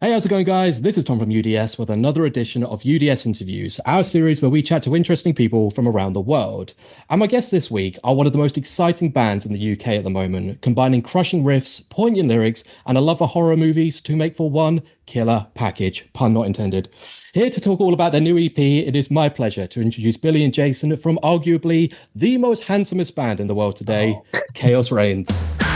Hey, how's it going, guys? This is Tom from UDS with another edition of UDS Interviews, our series where we chat to interesting people from around the world. And my guests this week are one of the most exciting bands in the UK at the moment, combining crushing riffs, poignant lyrics, and a love for horror movies to make for one killer package, pun not intended. Here to talk all about their new EP, it is my pleasure to introduce Billy and Jason from arguably the most handsomest band in the world today, Oh, Chaos Reigns. oh,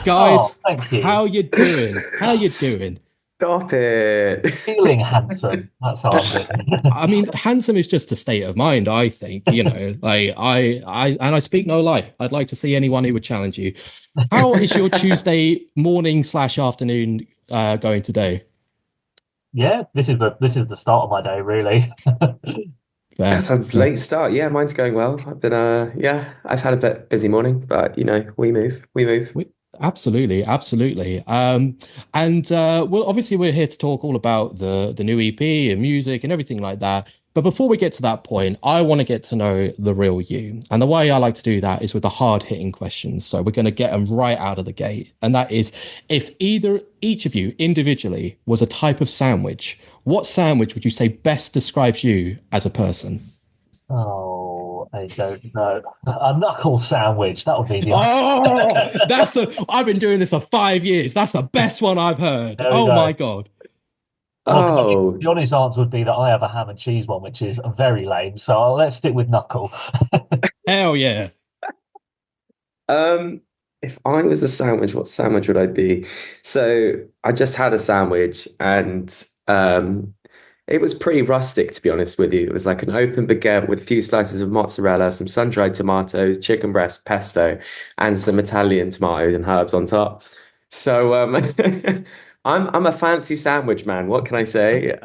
Guys, thank you. how you doing? How you doing? Stop it. Feeling handsome. That's how I'm doing. I mean, handsome is just a state of mind, I think, like and I speak no lie. I'd like to see anyone who would challenge you. How is your Tuesday morning slash afternoon going today? Yeah, this is the start of my day, really. Fair, That's a fair. late start. Yeah, mine's going well. I've been yeah, I've had a bit busy morning, but we move. We move. Absolutely, absolutely. And well, obviously we're here to talk all about the new EP and music and everything like that. But before we get to that point, I want to get to know the real you. And the way I like to do that is with the hard-hitting questions. So we're going to get them right out of the gate. And that is, if each of you individually was a type of sandwich, what sandwich would you say best describes you as a person? Oh, I don't know. A knuckle sandwich. That would be the Oh, I've been doing this for 5 years. That's the best one I've heard. There we Oh go. my God. Well, 'cause I mean, Oh, the honest answer would be that I have a ham and cheese one, which is very lame. So let's stick with knuckle. Hell yeah. um, if I was a sandwich, what sandwich would I be? So I just had a sandwich and it was pretty rustic, to be honest with you. It was like an open baguette with a few slices of mozzarella, some sun-dried tomatoes, chicken breast, pesto, and some Italian tomatoes and herbs on top. So I'm a fancy sandwich man. What can I say?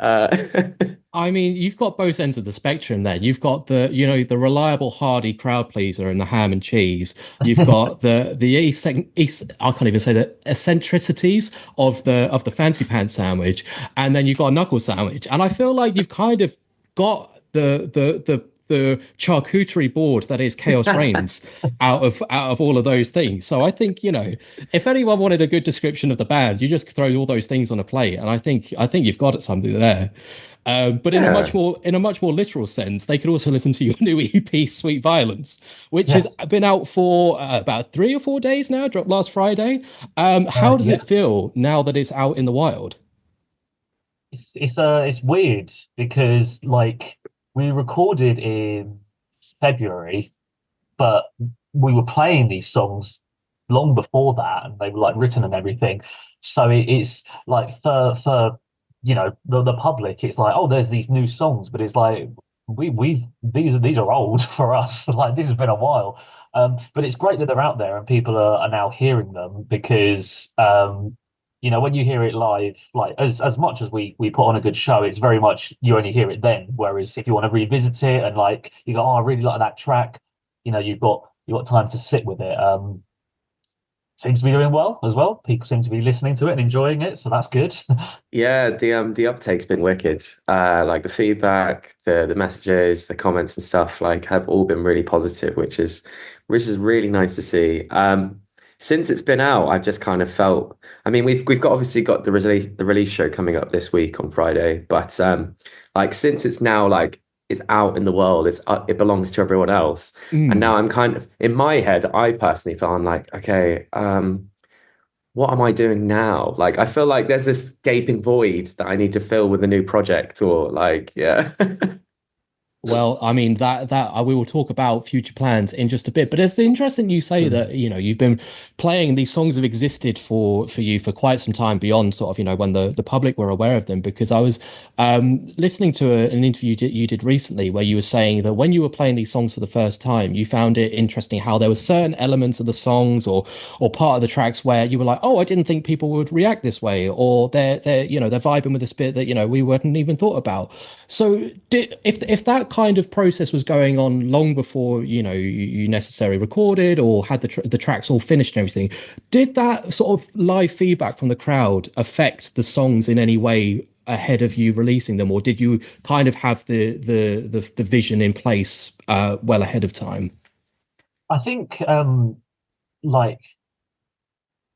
I mean, you've got both ends of the spectrum there. You've got the reliable, hardy crowd pleaser and the ham and cheese. You've got I can't even say the eccentricities of the fancy pants sandwich, and then you've got a knuckle sandwich. And I feel like you've kind of got the charcuterie board that is Chaos Reigns out of all of those things. So I think, if anyone wanted a good description of the band, you just throw all those things on a plate, and I think you've got something there. But Yeah. in a much more literal sense, they could also listen to your new EP, Sweet Violence, which has Yes. been out for about 3 or 4 days now, dropped last Friday. How does Yeah. it feel now that it's out in the wild? It's weird because like we recorded in February, but we were playing these songs long before that, and they were like written and everything. So it's like for the public, it's like, oh, there's these new songs, but it's like we've these are old for us. Like this has been a while. But it's great that they're out there and people are now hearing them because when you hear it live, like as much as we put on a good show, it's very much you only hear it then. Whereas if you want to revisit it and like you go, oh, I really like that track, you've got time to sit with it. Seems to be doing well as well. People seem to be listening to it and enjoying it, so that's good. Yeah, the uptake's been wicked. Like the feedback, the messages, the comments and stuff like have all been really positive, which is really nice to see. Since it's been out, I've just kind of felt. I mean, we've got obviously got the release show coming up this week on Friday, but like since it's now like it's out in the world, it belongs to everyone else, and Mm. now I'm kind of in my head. I personally feel I'm like, okay, what am I doing now? Like, I feel like there's this gaping void that I need to fill with a new project or like, yeah. Well, I mean that we will talk about future plans in just a bit, but it's interesting you say Mm. that you've been playing these songs have existed for you for quite some time beyond sort of when the public were aware of them because I was listening to an interview you did recently where you were saying that when you were playing these songs for the first time, you found it interesting how there were certain elements of the songs or part of the tracks where you were like, oh, I didn't think people would react this way, or they're vibing with this bit that we hadn't even thought about. So if that kind of process was going on long before, you necessarily recorded or had the tracks all finished and everything. Did that sort of live feedback from the crowd affect the songs in any way ahead of you releasing them, or did you kind of have the vision in place well ahead of time? I think like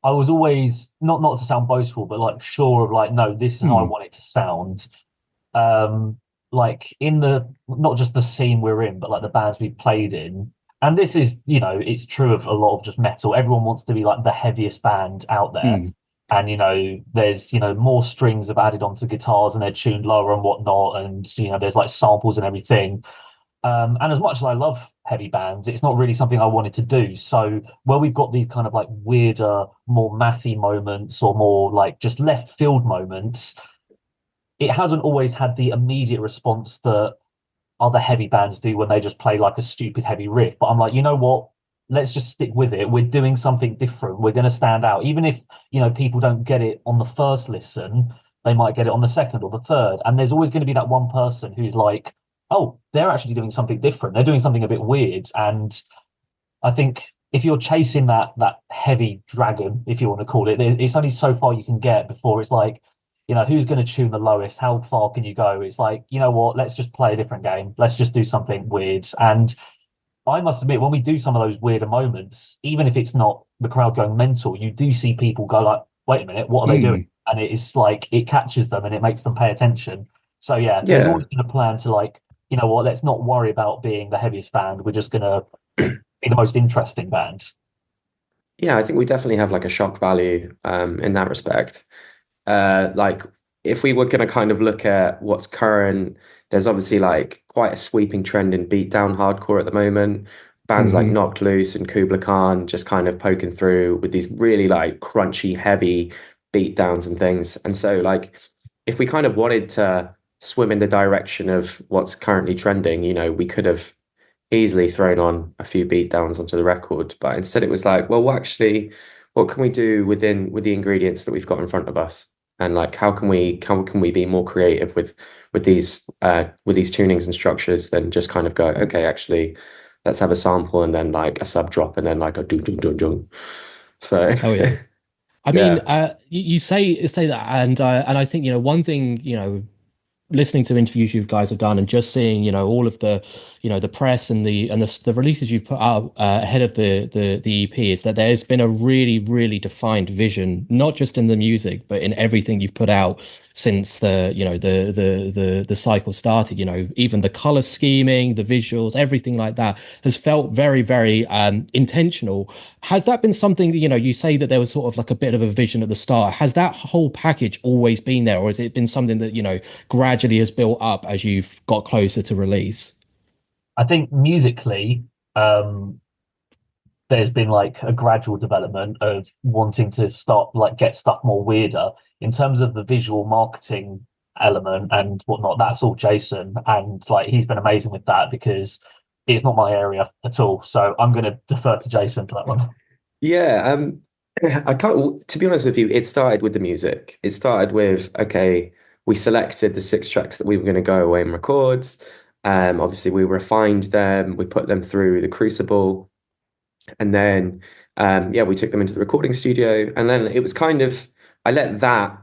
I was always not to sound boastful, but like sure of like, no, this is how I Hmm. want it to sound. Like in the not just the scene we're in, but like the bands we played in. And this is, it's true of a lot of just metal. Everyone wants to be like the heaviest band out there. Hmm. And there's more strings have added onto guitars and they're tuned lower and whatnot. And there's like samples and everything. And as much as I love heavy bands, it's not really something I wanted to do. So where we've got these kind of like weirder, more mathy moments or more like just left field moments, it hasn't always had the immediate response that other heavy bands do when they just play like a stupid heavy riff. But I'm like, you know what? Let's just stick with it. We're doing something different. We're going to stand out. Even if, people don't get it on the first listen, they might get it on the second or the third. And there's always going to be that one person who's like, oh, they're actually doing something different. They're doing something a bit weird. And I think if you're chasing that heavy dragon, if you want to call it, it's only so far you can get before it's like, who's going to tune the lowest? How far can you go? It's like, you know what? Let's just play a different game. Let's just do something weird. And I must admit, when we do some of those weirder moments, even if it's not the crowd going mental, you do see people go like, wait a minute, what are they doing? Hmm. And it's like it catches them and it makes them pay attention. So yeah, there's Yeah. always been a plan to like, you know what, let's not worry about being the heaviest band. We're just gonna be the most interesting band. Yeah, I think we definitely have like a shock value in that respect. Like if we were going to kind of look at what's current, there's obviously like quite a sweeping trend in beatdown hardcore at the moment. Bands like Hmm. Knocked Loose and Kubla Khan just kind of poking through with these really like crunchy, heavy beatdowns and things. And so like if we kind of wanted to swim in the direction of what's currently trending, we could have easily thrown on a few beatdowns onto the record, but instead it was like, well, actually, what can we do with the ingredients that we've got in front of us? And like how can we be more creative with these tunings and structures than just kind of go, okay, actually, let's have a sample and then like a sub drop and then like a doom doom doom doom. So Oh yeah. I mean, yeah. you say that, and I think one thing listening to interviews you guys have done and just seeing all of the the press and the releases you've put out ahead of the EP is that there's been a really defined vision, not just in the music but in everything you've put out since the cycle started. Even the color scheming, the visuals, everything like that has felt very intentional. Has that been something that, you say that there was sort of like a bit of a vision at the start? Has that whole package always been there, or has it been something that gradually has built up as you've got closer to release? I think musically, um, there's been like a gradual development of wanting to start like get stuff more weirder in terms of the visual marketing element and whatnot. That's all Jason, and like he's been amazing with that because it's not my area at all. So I'm going to defer to Jason for that one. Yeah, I can't, to be honest with you, it started with the music. It started with, okay, we selected the six tracks that we were going to go away and record. Obviously, we refined them, we put them through the crucible, and then, yeah, we took them into the recording studio. And then it was kind of, I let that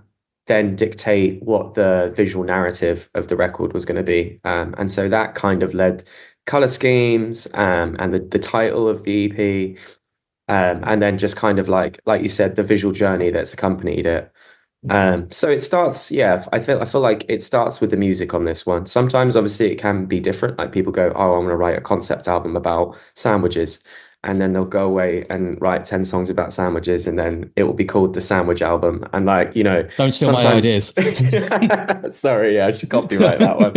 then dictate what the visual narrative of the record was going to be. And so that kind of led color schemes, and the title of the EP. And then just kind of like you said, the visual journey that's accompanied it. So it starts, yeah, I feel like it starts with the music on this one. Sometimes obviously it can be different. Like people go, oh, I'm gonna write a concept album about sandwiches. And then they'll go away and write 10 songs about sandwiches, and then it will be called the Sandwich Album. And like, Don't steal my sometimes ideas. sorry, yeah, I should copyright that one.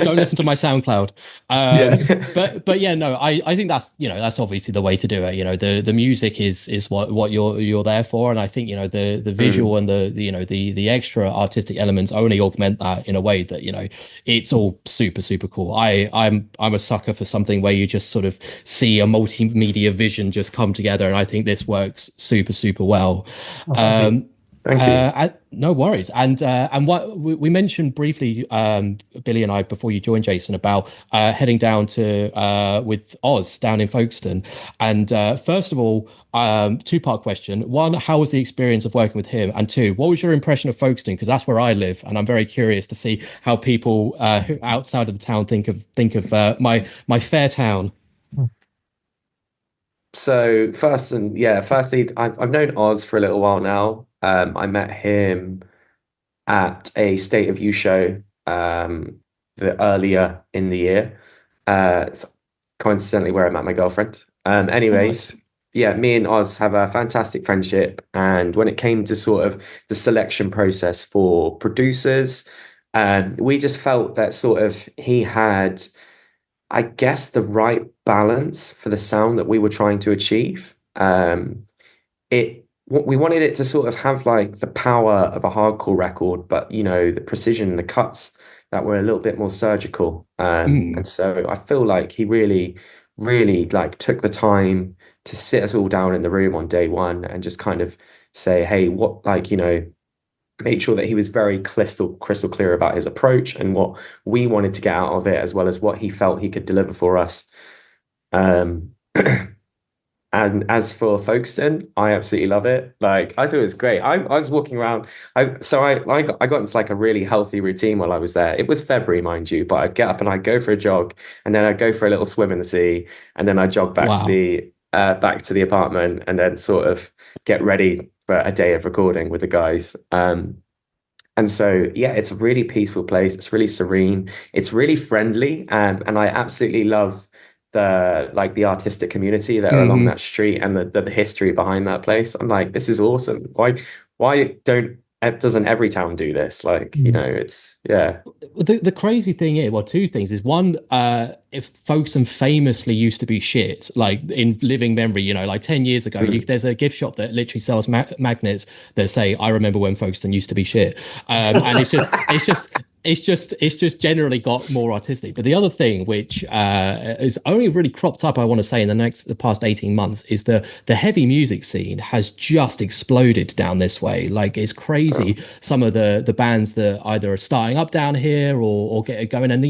Don't listen to my SoundCloud. Yeah. But yeah, no, I think that's obviously the way to do it. The music is what you're there for, and I think the visual Mm. and the extra artistic elements only augment that in a way that it's all super cool. I'm a sucker for something where you just sort of see a multimedia vision just come together, and I think this works super well. Oh, thank you. Um, Thank you. No worries. And what we mentioned briefly, Billy and I, before you joined, Jason, about heading down to with Oz down in Folkestone. And first of all, two-part question. One, how was the experience of working with him? And two, what was your impression of Folkestone? Because that's where I live, and I'm very curious to see how people who outside of the town think of my fair town. So firstly, I've known Oz for a little while now. I met him at a State of You show the earlier in the year. It's coincidentally where I met my girlfriend. Oh, nice. Anyways, yeah, me and Oz have a fantastic friendship. And when it came to sort of the selection process for producers, we just felt that sort of he had, I guess, the right balance for the sound that we were trying to achieve. We wanted it to sort of have like the power of a hardcore record, but the precision, the cuts that were a little bit more surgical. Mm, And so I feel like he really, really like took the time to sit us all down in the room on day one and just kind of say, hey, what like, made sure that he was very crystal clear about his approach and what we wanted to get out of it, as well as what he felt he could deliver for us. Um, And as for Folkestone, I absolutely love it. Like I thought it was great. I was walking around. I got into like a really healthy routine while I was there. It was February, mind you, but I'd get up and I'd go for a jog, and then I'd go for a little swim in the sea, and then I'd jog wow. back to the apartment, and then sort of get ready for a day of recording with the guys. And so, yeah, it's a really peaceful place. It's really serene. It's really friendly, and I absolutely love the artistic community that are along Hmm. that street and the history behind that place. I'm like, this is awesome. Why don't doesn't every town do this? Like, it's yeah. The crazy thing is, well, two things is one, if Folkestone famously used to be shit, like in living memory, like 10 years ago, Mm. there's a gift shop that literally sells magnets that say, I remember when Folkestone used to be shit. And it's just generally got more artistic. But the other thing, which is only really cropped up, I want to say, in the past 18 months, is the heavy music scene has just exploded down this way. Like it's crazy Oh, some of the bands that either are starting up down here or get it going. And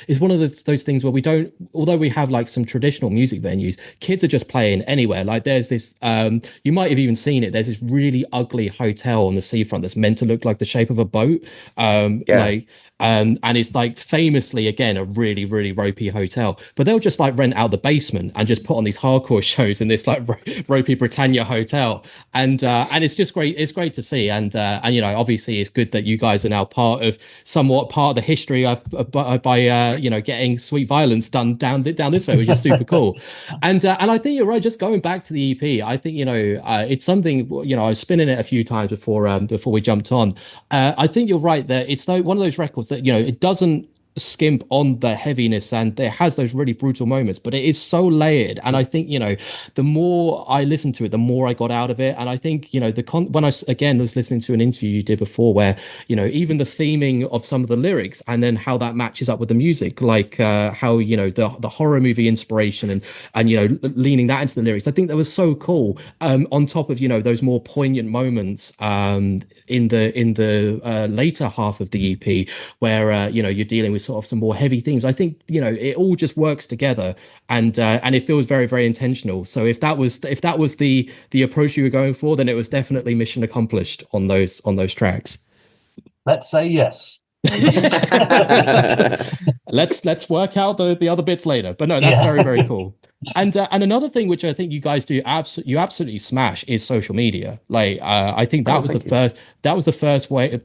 it's one of those things where we don't, although we have like some traditional music venues, kids are just playing anywhere. Like there's this, you might have even seen it. There's this really ugly hotel on the seafront that's meant to look like the shape of a boat. yeah. And it's like famously again a really really ropey hotel, but they'll just like rent out the basement and just put on these hardcore shows in this like ropey Britannia hotel, and it's just great. It's great to see, and obviously it's good that you guys are now somewhat part of the history of by getting Sweet Violence done down this way, which is super cool. And I think you're right. Just going back to the EP, I think it's something I was spinning it a few times before we jumped on. I think you're right that it's one of those records that it doesn't skimp on the heaviness and it has those really brutal moments, but it is so layered. And I think the more I listened to it, the more I got out of it. And I think when again was listening to an interview you did before, where even the theming of some of the lyrics and then how that matches up with the music, like how the horror movie inspiration and leaning that into the lyrics. I think that was so cool. On top of those more poignant moments in the later half of the EP, where you're dealing with sort of some more heavy themes. I think it all just works together, and it feels very very intentional. So if that was the approach you were going for, then it was definitely mission accomplished on those tracks. Let's say yes. Let's work out the other bits later. But no, that's very very Yeah. cool. And another thing which I think you guys do absolutely smash is social media. Like I think Oh, thank you. that was the first way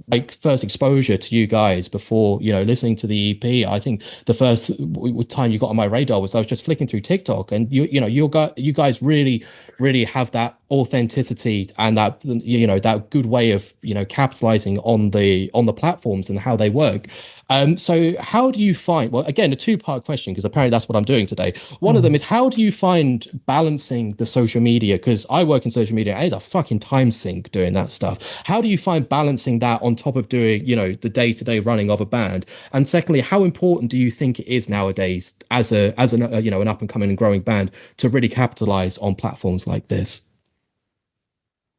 like first exposure to you guys before listening to the EP. I think the first time you got on my radar was I was just flicking through TikTok, and you guys really really have that authenticity and that good way of capitalizing on the platforms and how they work. So how do you find, well, again, a two-part question, because apparently that's what I'm doing today. One of them Mm. is, how do you find balancing the social media? Because I work in social media, and it's a fucking time sink doing that stuff. How do you find balancing that on top of doing, the day-to-day running of a band? And secondly, how important do you think it is nowadays as an up and coming and growing band to really capitalize on platforms like this?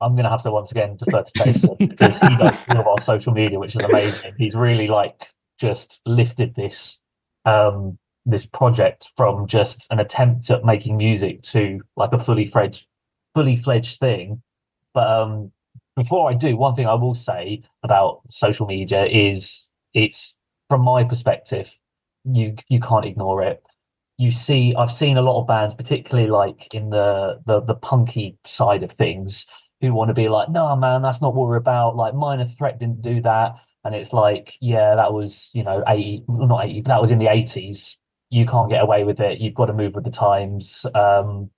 I'm going to have to once again defer to Jason because he does all of our social media, which is amazing. He's really like just lifted this project from just an attempt at making music to like a fully fledged thing. But before I do, one thing I will say about social media is it's from my perspective, you can't ignore it. I've seen a lot of bands, particularly like in the punky side of things, who want to be like, no, man, that's not what we're about. Like Minor Threat didn't do that. And it's like, yeah, that was, 80, well, not 80, but that was in the 80s. You can't get away with it. You've got to move with the times. And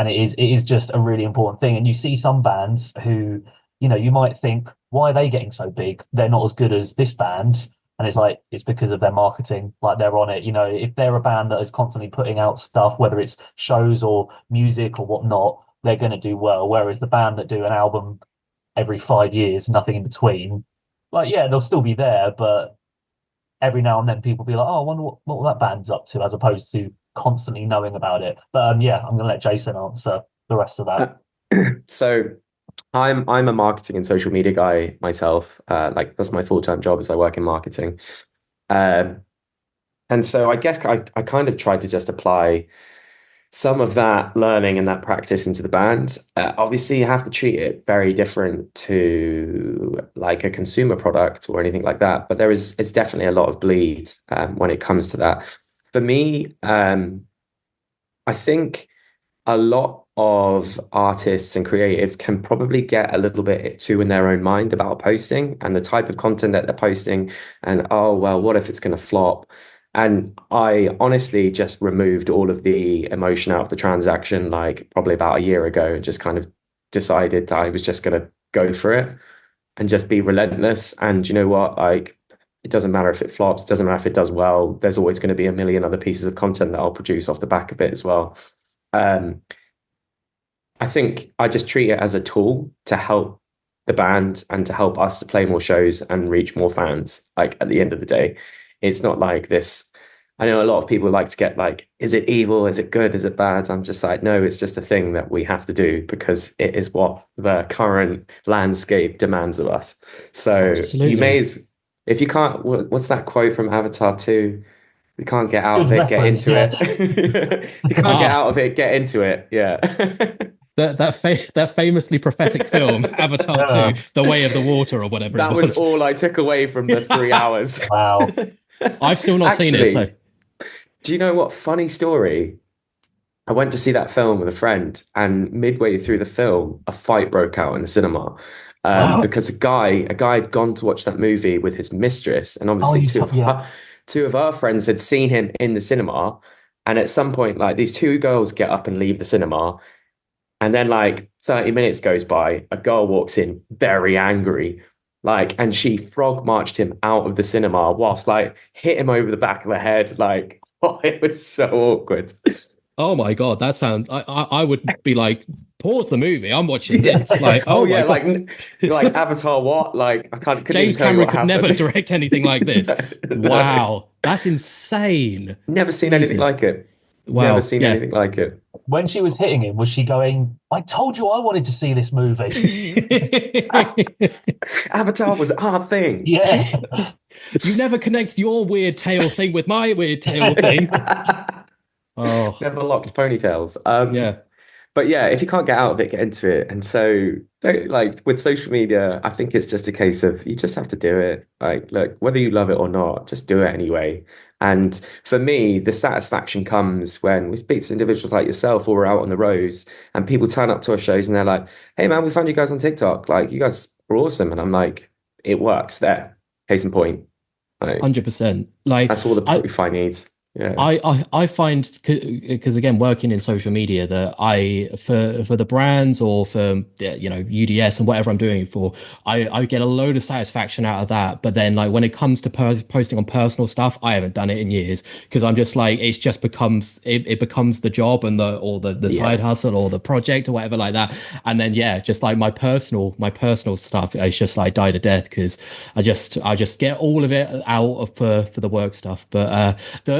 it is just a really important thing. And you see some bands who, you might think, why are they getting so big? They're not as good as this band. And it's like, it's because of their marketing. Like they're on it. If they're a band that is constantly putting out stuff, whether it's shows or music or whatnot, they're going to do well. Whereas the band that do an album every 5 years, nothing in between, like, yeah, they'll still be there, but every now and then people be like, oh, I wonder what that band's up to, as opposed to constantly knowing about it. But yeah, I'm going to let Jason answer the rest of that. So I'm a marketing and social media guy myself. Like that's my full-time job as I work in marketing. Um, and so I guess I kind of tried to just apply some of that learning and that practice into the band. Obviously, you have to treat it very different to like a consumer product or anything like that. But it's definitely a lot of bleed when it comes to that. For me, I think a lot of artists and creatives can probably get a little bit too in their own mind about posting and the type of content that they're posting. And oh, well, what if it's going to flop? And I honestly just removed all of the emotion out of the transaction, like probably about a year ago, and just kind of decided that I was just going to go for it and just be relentless. And you know what? Like, it doesn't matter if it flops, it doesn't matter if it does well. There's always going to be a million other pieces of content that I'll produce off the back of it as well. Um, I think I just treat it as a tool to help the band and to help us to play more shows and reach more fans. Like at the end of the day, it's not like this. I know a lot of people like to get like, is it evil? Is it good? Is it bad? I'm just like, no, it's just a thing that we have to do because it is what the current landscape demands of us. So you may, Absolutely. if you can't, what's that quote from Avatar 2? You can't get out Good of it, get reference, into yeah. it. You can't get Ah, out of it, get into it. Yeah. that famously prophetic film, Avatar Yeah. 2, The Way of the Water or whatever it That was was. all I took away from the 3 hours. Wow. I've still not seen it, so Actually, do you know what? Funny story. I went to see that film with a friend, and midway through the film, a fight broke out in the cinema. Wow. Because a guy had gone to watch that movie with his mistress, and Oh, obviously yeah. two of our friends had seen him in the cinema. And at some point, like these two girls get up and leave the cinema, and then like 30 minutes goes by, a girl walks in very angry, like, and she frog marched him out of the cinema whilst like hit him over the back of the head. Like, oh, it was so awkward. oh my God, that sounds I would be like, pause the movie. I'm watching Yeah. this. Like, Oh oh my yeah, God. like Avatar what? Like couldn't even James tell you Cameron what could never happened. direct anything like this. No. Wow, that's insane. Never seen anything Jesus. like it. Never Wow. seen Yeah. anything like it. When she was hitting him, was she going, I told you I wanted to see this movie? Avatar was our thing. Yeah. You never connect your weird tail thing with my weird tail thing. Oh, Never locked ponytails. yeah. But yeah, if you can't get out of it, get into it. And so, like with social media, I think it's just a case of you just have to do it. Like, look, whether you love it or not, just do it anyway. And for me, the satisfaction comes when we speak to individuals like yourself, or we're out on the roads, and people turn up to our shows and they're like, "Hey, man, we found you guys on TikTok. Like, you guys are awesome." And I'm like, "It works." There, case in point. Like, 100%. Like that's all the I proof I need. Yeah, I find because again working in social media that I for the brands or for UDS and whatever I'm doing it for, I get a load of satisfaction out of that, but then like when it comes to posting on personal stuff, I haven't done it in years because I'm just like it's just it becomes the job and the yeah. side hustle or the project or whatever like that, and then yeah, just like my personal stuff is just like died a death because I just get all of it out of for the work stuff, but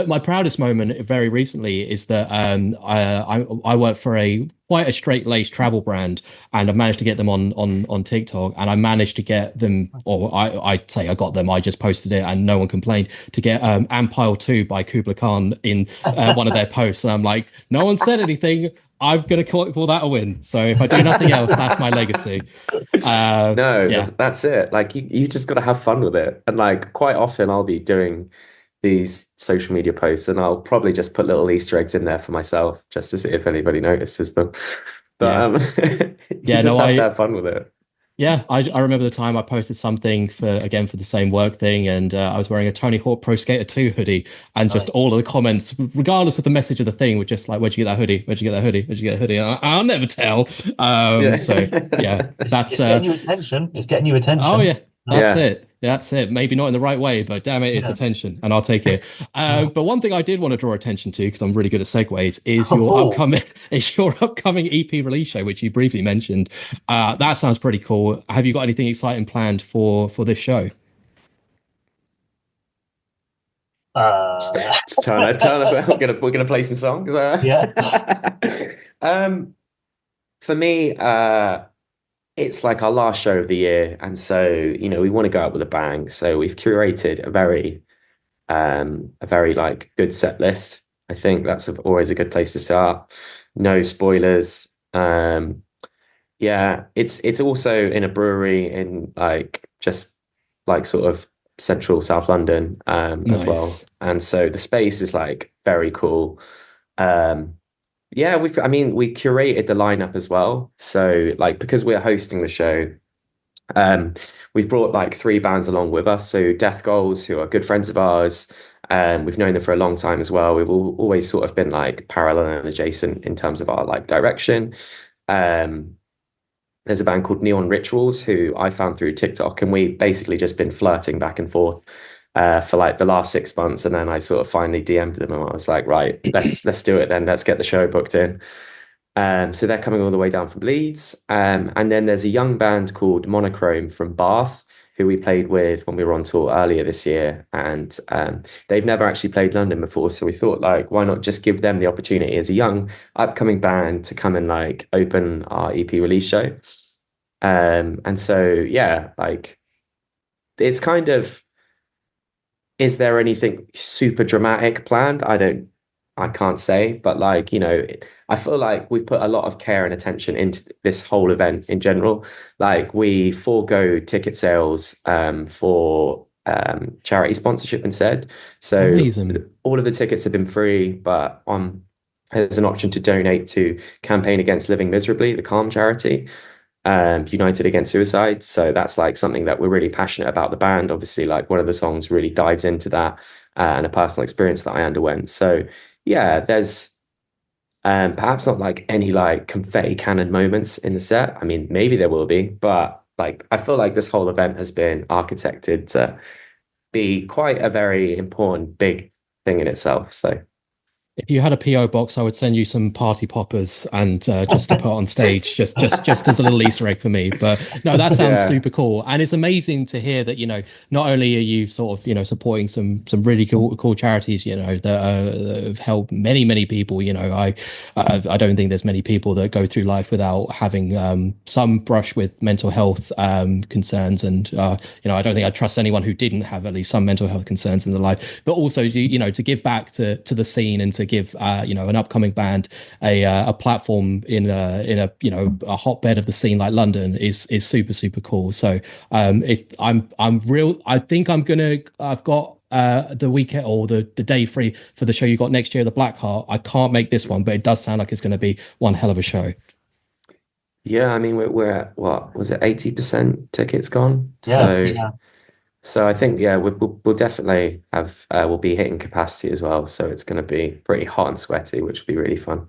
my proudest moment very recently is that I work for a quite a straight-laced travel brand, and I managed to get them on TikTok, and I managed to get them, or I'd say I got them. I just posted it, and no one complained to get Ampile 2 by Kubla Khan in one of their posts, and I'm like, no one said anything. I'm gonna call that a win. So if I do nothing else, that's my legacy. No, Yeah, that's it. Like you just got to have fun with it. And like quite often I'll be doing these social media posts and I'll probably just put little Easter eggs in there for myself just to see if anybody notices them. But yeah, you yeah. just No, have to have fun with it. yeah, I remember the time I posted something for the same work thing, and I was wearing a Tony Hawk Pro Skater 2 hoodie, and just Nice. all of the comments, regardless of the message of the thing, were just like, "Where'd you get that hoodie? Where'd you get that hoodie? Where'd you get that hoodie?" And I'll never tell. Yeah. So yeah, that's It's getting you attention. It's getting you oh attention. yeah, that's Nice. Yeah. it. That's it. Maybe not in the right way, but damn it, it's Yeah. attention, and I'll take it. Yeah. But one thing I did want to draw attention to, because I'm really good at segues, is your Oh, upcoming is your upcoming EP release show, which you briefly mentioned. That sounds pretty cool. Have you got anything exciting planned for this show? Just turn up. We're gonna play some songs. yeah. Um, for me, it's like our last show of the year, and so we want to go out with a bang. So we've curated a very like good set list. I think that's always a good place to start. No spoilers. Yeah, it's also in a brewery in like just like sort of central South London as well. Nice. And so the space is like very cool. Um yeah, I mean we curated the lineup as well. So like because we're hosting the show, um, we've brought like three bands along with us. So Death Goals, who are good friends of ours. We've known them for a long time as well. We've always sort of been like parallel and adjacent in terms of our like direction. Um, there's a band called Neon Rituals who I found through TikTok, and we basically just been flirting back and forth for like the last 6 months, and then I sort of finally DM'd them, and I was like, right, let's do it then. Let's get the show booked in. So they're coming all the way down from Leeds. And then there's a young band called Monochrome from Bath, who we played with when we were on tour earlier this year. And they've never actually played London before. So we thought, like, why not just give them the opportunity as a young upcoming band to come and like open our EP release show. And so, yeah, like it's kind of, is there anything super dramatic planned? I can't say, but like, I feel like we put a lot of care and attention into this whole event in general. Like we forego ticket sales for charity sponsorship instead. So Amazing. all of the tickets have been free, but there's an option to donate to Campaign Against Living Miserably, the Calm charity, United Against Suicide. So that's like something that we're really passionate about the band. Obviously, like one of the songs really dives into that and a personal experience that I underwent. So yeah, there's perhaps not like any like confetti cannon moments in the set. I mean, maybe there will be, but like I feel like this whole event has been architected to be quite a very important big thing in itself. So If you had a PO box, I would send you some party poppers and just to put on stage, just as a little Easter egg for me. But no, that sounds yeah. super cool, and it's amazing to hear that not only are you sort of supporting some really cool charities that have helped many people. I don't think there's many people that go through life without having some brush with mental health concerns, and I don't think I'd trust anyone who didn't have at least some mental health concerns in their life. But also, to give back to the scene and to give an upcoming band a platform in a hotbed of the scene like London is super cool. So I'm real. I think I've got the weekend or the day free for the show you got next year, the Black Heart. I can't make this one, but it does sound like it's going to be one hell of a show. Yeah, I mean we're at what was it 80% tickets gone? Yeah. So Yeah. I think yeah we'll definitely have we'll be hitting capacity as well. So it's going to be pretty hot and sweaty, which will be really fun.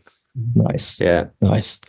Nice. Yeah. Nice.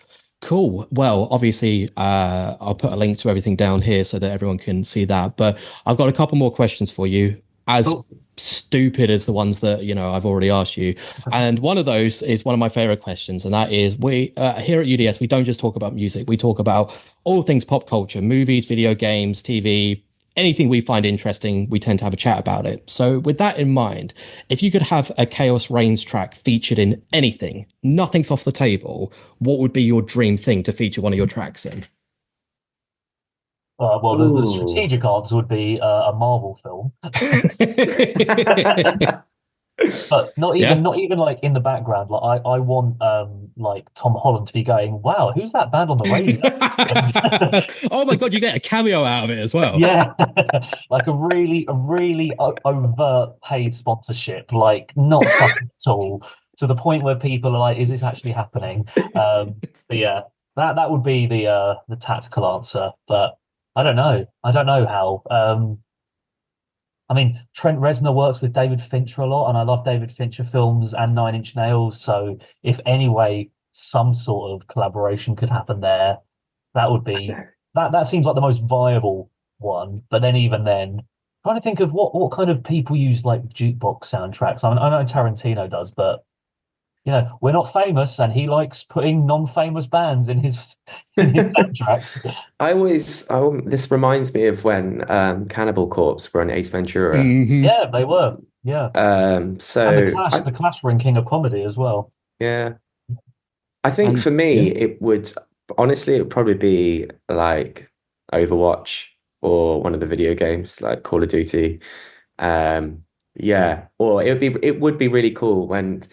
Cool. Well, obviously, I'll put a link to everything down here so that everyone can see that. But I've got a couple more questions for you, as Cool. stupid as the ones that I've already asked you. And one of those is one of my favorite questions, and that is we here at UDS we don't just talk about music. We talk about all things pop culture, movies, video games, TV, anything we find interesting, we tend to have a chat about it. So, with that in mind, if you could have a Chaos Reigns track featured in anything, nothing's off the table, what would be your dream thing to feature one of your tracks in? Well, the Ooh. strategic answer would be a Marvel film, but Yeah. not even like in the background. Like I want like Tom Holland to be going, "Wow, who's that band on the radio?" Oh my God, you get a cameo out of it as well. Yeah, like a really overt paid sponsorship, like not subtle at all, to the point where people are like, "Is this actually happening?" But yeah, that would be the tactical answer. But I don't know how. I mean, Trent Reznor works with David Fincher a lot, and I love David Fincher films and Nine Inch Nails. So if any way some sort of collaboration could happen there, that would be that seems like the most viable one. But then even then, trying to think of what kind of people use like jukebox soundtracks. I mean, I know Tarantino does, but we're not famous, and he likes putting non-famous bands in his in his soundtracks. This reminds me of when Cannibal Corpse were on Ace Ventura. Hmm. Yeah, they were. Yeah, and So the Clash were in King of Comedy as well. yeah, I think And for me, yeah. it would honestly, it would probably be like Overwatch or one of the video games like Call of Duty. Yeah, or it would be really cool when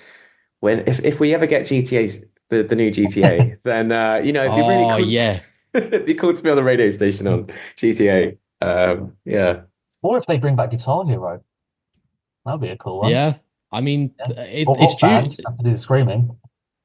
if we ever get GTA's the new GTA, then it'd be really Oh cool. yeah. It'd be cool to be on the radio station on GTA. Yeah. Or if they bring back Guitar Hero, that'd be a cool one. Yeah. I mean, Yeah. Or it's Rock due. Band, have to do the screaming.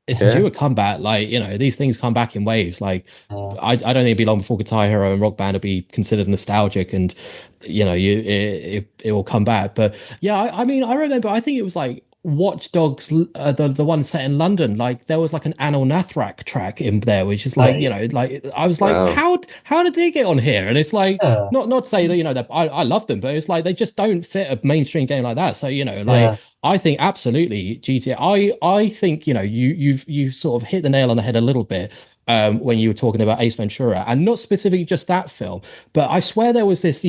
It's due Yeah. a comeback. Like, these things come back in waves. Like, Yeah, I don't think it'd be long before Guitar Hero and Rock Band will be considered nostalgic, and it will come back. But yeah, I mean, I remember. I think it was like Watch Dogs, the one set in London. Like, there was like an Anil Nathrak track in there, which is like, really. like I was like, Wow. how did they get on here? And it's like, Yeah, not to say that that I love them, but it's like they just don't fit a mainstream game like that. So like. yeah, I think absolutely GTA. I think you've sort of hit the nail on the head a little bit when you were talking about Ace Ventura, and not specifically just that film, but I swear there was this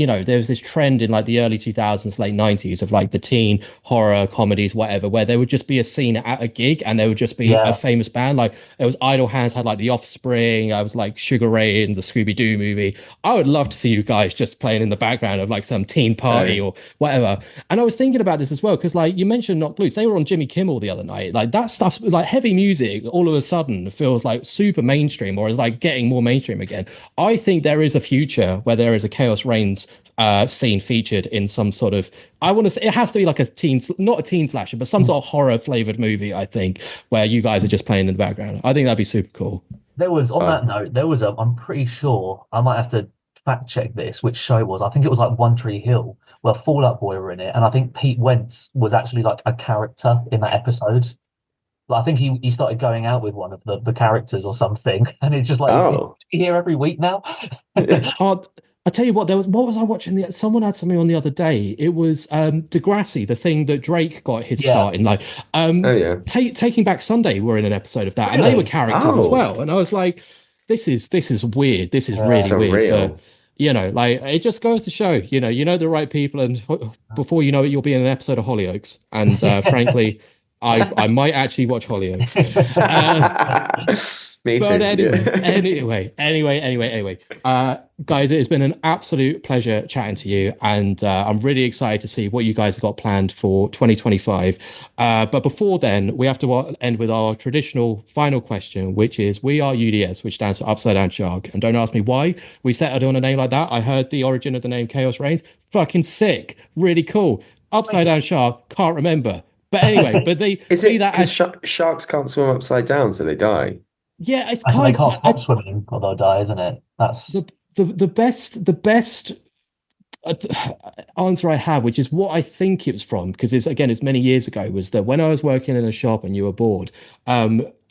trend in like the early 2000s, late 90s of like the teen horror comedies, whatever, where there would just be a scene at a gig and there would just be a yeah, famous band. Like it was Idle Hands had like The Offspring. I was like Sugar Ray in the Scooby Doo movie. I would love to see you guys just playing in the background of like some teen party Uh, or whatever. And I was thinking about this as well because, like you mentioned, Not Blues. They were on Jimmy Kimmel the other night. Like that stuff, like heavy music, all of a sudden feels like super mainstream, or is like getting more mainstream again. I think there is a future where there is a Chaos Reigns scene featured in some sort of. I want to say it has to be like a teen, not a teen slasher, but some sort of horror flavored movie. I think where you guys are just playing in the background. I think that'd be super cool. there was on uh, that note, there was a I'm pretty sure I might have to fact check this, which show it was. I think it was like One Tree Hill, where Fall Out Boy were in it, and I think Pete Wentz was actually like a character in that episode. Like, I think he started going out with one of the characters or something, and it's just like, is he oh. here every week now? Oh, I tell you what, what was I watching? Someone had something on the other day. It was Degrassi, the thing that Drake got his Yeah, start in. Like Oh yeah. Taking Back Sunday were in an episode of that, and they were really. characters as Oh, well. And I was like, this is weird. This is really Yeah. weird. But surreal. like it just goes to show, you know the right people, and before you know it, you'll be in an episode of Hollyoaks. And frankly, I might actually watch Hollyoaks. Uh, Me but too. Yeah. anyway. Guys, it has been an absolute pleasure chatting to you, and I'm really excited to see what you guys have got planned for 2025. But before then, we have to end with our traditional final question, which is we are UDS, which stands for Upside Down Shark. And don't ask me why we settled on a name like that. I heard the origin of the name Chaos Reigns. Fucking sick. Really cool. Upside Down Shark, can't remember. But anyway, but they Is be it that because as sharks can't swim upside down, so they die? yeah, it's I think they kind can't of stop swimming or they'll die, isn't it? That's the best uh, answer I have, which is what I think it was from, because it's many years ago, was that when I was working in a shop and you were bored,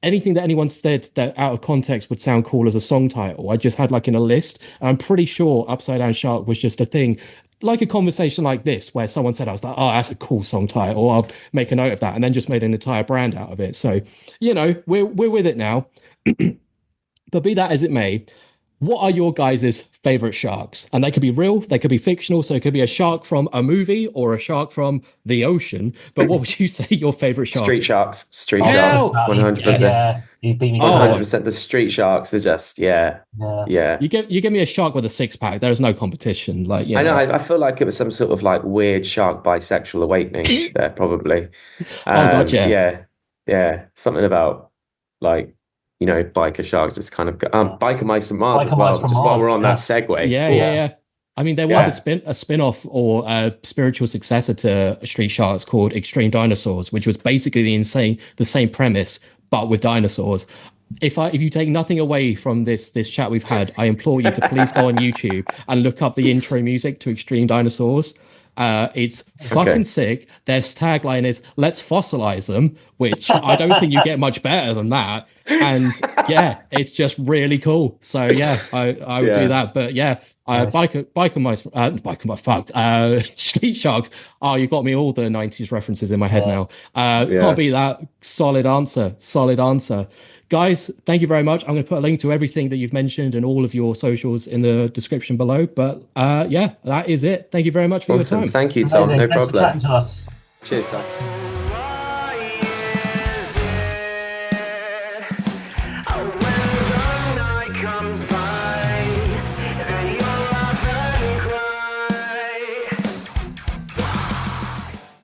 anything that anyone said that out of context would sound cool as a song title, I just had like in a list. And I'm pretty sure Upside Down Shark was just a thing. Like a conversation like this, where someone said, I was like, oh, that's a cool song title. I'll make a note of that, and then just made an entire brand out of it. So, we're with it now. But be that as it may, what are your guys' favorite sharks? And they could be real, they could be fictional, so it could be a shark from a movie or a shark from the ocean. But what would you say your favorite shark Street is? sharks, street Oh, sharks, Hell, personality, 100%. yes. yeah, you beat me to it. 100%. The street sharks are just, yeah, Yeah. yeah. You give me a shark with a six pack. There is no competition. Like, I know. I feel like it was some sort of like weird shark bisexual awakening there, probably. Oh god, yeah. Yeah, yeah. Something about like, biker sharks just kind of go, biker mice from Mars as Biker mice well. from Just while we're Mars, on that segue. Yeah, Cool. yeah, yeah. yeah. I mean, there was Yeah. a spin-off or a spiritual successor to Street Sharks called Extreme Dinosaurs, which was basically the same premise, but with dinosaurs. If you take nothing away from this chat we've had, I implore you to please go on YouTube and look up the intro music to Extreme Dinosaurs. It's fucking Okay. sick. Their tagline is "Let's fossilize them," which I don't think you get much better than that. And yeah, it's just really cool. So yeah, I would do Yeah. that. But yeah, Nice. biker mice, fucked. Street Sharks. Oh, you got me all the 90s references in my head Yeah. now. Yeah. Can't beat that. Solid answer. Solid answer. Guys, thank you very much. I'm going to put a link to everything that you've mentioned and all of your socials in the description below. But yeah, that is it. Thank you very much for your Awesome. time. Thank you, Tom. Amazing. No Thanks for problem. chatting to us. Cheers, Tom.